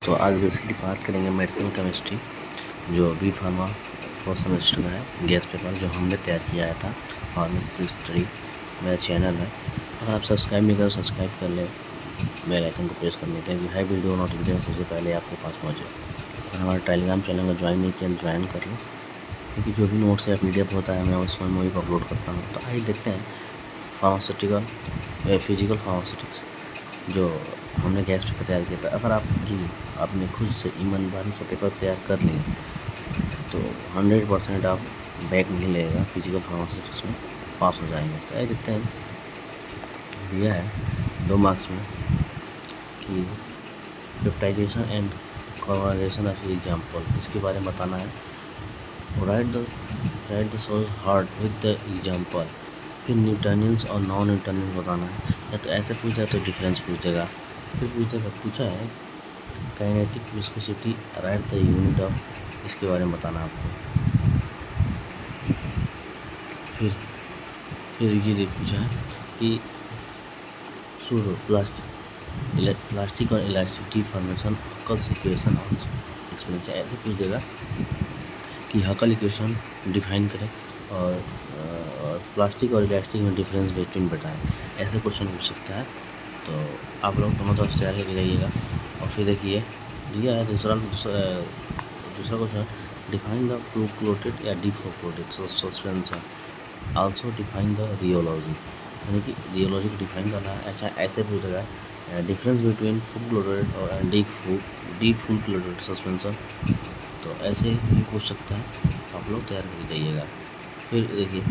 तो आज बेसिकली बात करेंगे मेडिसिन केमिस्ट्री जो बी फार्मा फोर्थ सेमेस्टर का है गैस पेपर जो हमने तैयार किया था फार्मेसी स्टडी। मेरा चैनल है, अगर आप सब्सक्राइब नहीं करो सब्सक्राइब कर लें, बेल आइकन को प्रेस कर लें ताकि हर वीडियो नोटिफिकेशन सबसे पहले आपके पास पहुँचे। और हमारे टेलीग्राम चैनल को ज्वाइन नहीं किया तो ज्वाइन कर लो, क्योंकि जो भी नोट्स या PDF होता है मैं उसमें मूवी पर अपलोड करता हूँ। तो आइए देखते हैं फार्मास्यूटिकल फिजिकल फार्मास्यूटिक्स जो हमने गैस पेपर तैयार किया था। अगर आपने खुद से ईमानदारी से पेपर तैयार कर लिए तो 100% आप बैक नहीं लगेगा, फिजिकल फार्मास्यूटिक्स में पास हो जाएंगे। तो आइए देखते हैं, दिया है 2 मार्क्स में कि peptization and conversation of example, इसके बारे में बताना है। Right the source hard with the example, फिर न्यूटनियंस और नॉन न्यूटनियंस बताना है। या तो ऐसे पूछा है तो डिफरेंस पूछेगा, फिर पूछा है kinetic viscosity, right the unit of, इसके बारे में बताना आपको। फिर ये पूछा है कि सूडो प्लास्टिक और इलास्टिक डिफॉर्मेशन हकल्स इक्वेशन और एक्सपेरिमेंट, ऐसे पूछ देगा कि हकल इक्वेशन डिफाइन करें और प्लास्टिक और इलास्टिक में डिफरेंस बिटवीन बताएं। ऐसे क्वेश्चन पूछ सकता है। तो आप लोग दोनों तरफ तैयार करके जाइएगा। और फिर देखिए दिया है दूसरा क्वेश्चन, डिफाइन द फ्लूक्लोटेड या deflocculated suspension, also define the rheology, यानी कि रियोलॉजी को डिफाइन करना है। अच्छा ऐसे पूछेगा डिफरेंस बिटवीन फ्लूक्लोटेड और डिफ्लूक्लोटेड सस्पेंशन, तो ऐसे ही पूछ सकता है। आप लोग तैयार करके जाइएगा। फिर देखिए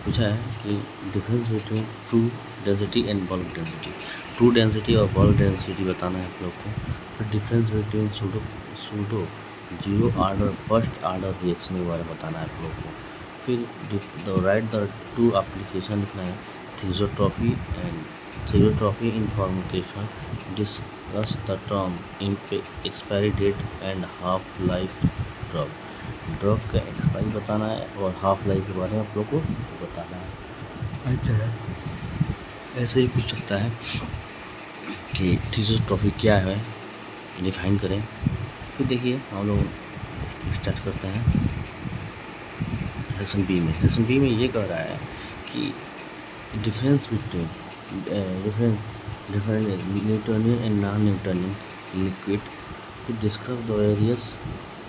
पूछा है कि difference between true density and bulk density, true density और बल्क डेंसिटी बताना है आप लोग को। फिर difference between pseudo zero order first order reaction के बारे में बताना है आप लोग को। फिर राइट द टू एप्लीकेशन लिखना है, theosophy in formulation, discuss the term expiry date and half life drug का एक्सपायरी बताना है और हाफ लाइफ के बारे में आप लोग को बताना है। अच्छा ऐसे ही पूछ सकता है कि थियोसॉफी क्या है, डिफाइन करें। फिर देखिए हम लोग स्टार्ट करते हैं सेक्शन बी में ये कह रहा है कि difference between Newtonian and non Newtonian liquid, फिर describe the various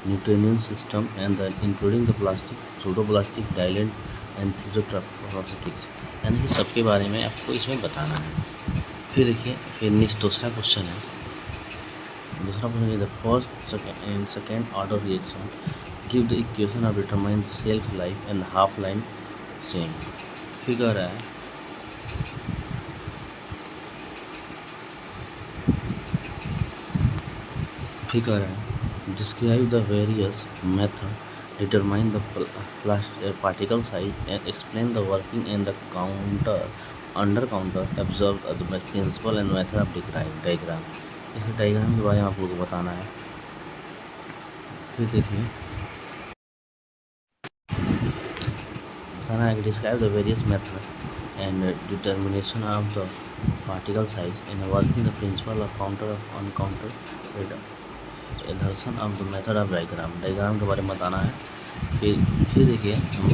Newtonian system and including the plastic, pseudo plastic, dilatant and thixotropics, यानी कि सबके बारे में आपको इसमें बताना है। फिर देखिए फिर नेक्स्ट दूसरा क्वेश्चन है the first and second order reaction, give the equation of determine the self life and half line same. फिर कह रहा है describe the various method, determine the particle size and explain the working and the under counter observe the principle and method of diagram, इस diagram के बारे में आप लोगों को बताना है। फिर देखिए बताना है कि describe the various method and determination of the particle size and working the principle of counter on counter Anderson of the method of diagram के बारे में बताना है। फिर देखिए हम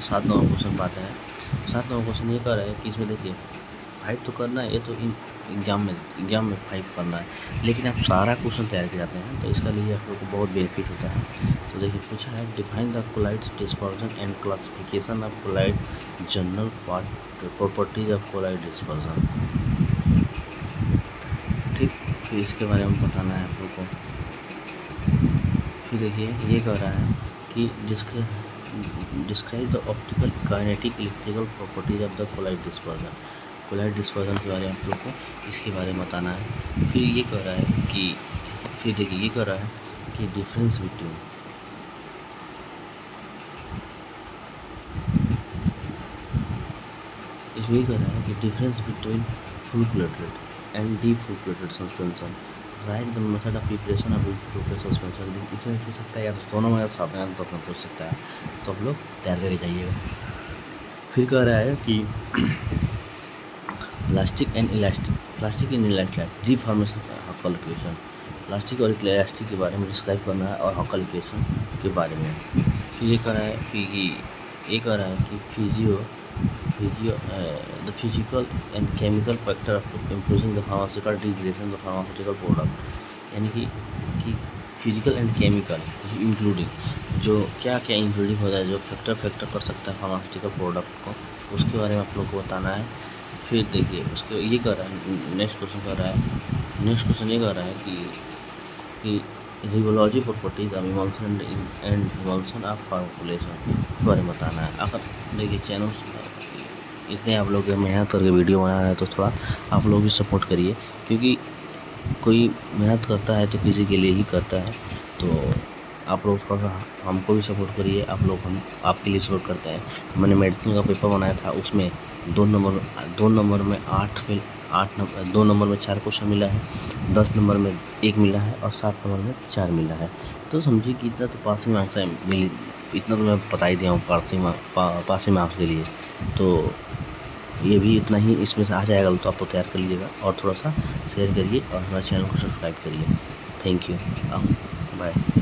7 नंबर क्वेश्चन पाते हैं। 7 नंबर क्वेश्चन ये कह रहा है कि इसमें देखिए 5 तो करना है, ये तो एग्जाम में 5 करना है, लेकिन आप सारा क्वेश्चन तैयार कर जाते हैं तो इसका लिए आप लोग को बहुत बेनिफिट होता है। तो देखिए पूछा है define the colloid dispersion and classification of colloid general properties of colloid dispersion, ठीक। फिर इसके बारे में बताना है आप लोग को। फिर देखिए ये कह रहा है कि describe the optical kinetic electrical properties of the colloid dispersion के बारे में आप लोग को इसके बारे में बताना है। फिर ये कह रहा है कि डिफरेंस बिटवीन इसमें कह रहा है कि difference between flocculated and deflocculated suspension, write the method of preparation of local suspension, इसमें पूछ सकता है या तो 100 नंबर या 7 नंबर तो पूछ सकता है, तो आप लोग तैयार करके जाइएगा। फिर कह रहा है कि plastic and elastic reformation Hooke's law equation, plastic और इलास्टिक के बारे में डिस्क्राइब करना है और हॉकल इक्वेशन के बारे में। फिर ये कह रहा है कि the physical and chemical factor of improving the pharmaceutical degradation the pharmaceutical product, यानी कि फिजिकल एंड केमिकल इंक्लूडिंग जो क्या क्या इंक्लूडिंग होता है जो फैक्टर कर सकता है फार्मास्यूटिकल प्रोडक्ट को, उसके बारे में आप लोग को बताना है। फिर देखिए उसके ये कर रहा है, नेक्स्ट क्वेश्चन ये कर रहा है कि rheology properties of emulsion and emulsion of formulation के बारे में बताना है। अगर देखिए चैनल इतने आप लोग मेहनत करके वीडियो बना रहे हैं तो थोड़ा आप लोग भी सपोर्ट करिए, क्योंकि कोई मेहनत करता है तो किसी के लिए ही करता है, तो आप लोग थोड़ा सा हमको भी सपोर्ट करिए, आप लोग हम आपके लिए सपोर्ट करते हैं। मैंने मेडिसिन का पेपर बनाया था, उसमें 2 नंबर में 8 नंबर 2 नंबर में 4 क्वेश्चन मिला है, 10 नंबर में 1 मिला है और 7 नंबर में 4 मिला है। तो समझिए कि इतना तो पासिंग मार्क्स मिली, इतना तो मैं बता ही दिया हूँ पासिंग मार्क्स के लिए, तो ये भी इतना ही इसमें से आ जाएगा, तो आप तो तैयार कर लीजिएगा और थोड़ा सा शेयर करिए और हमारे चैनल को सब्सक्राइब करिए। Thank you, bye.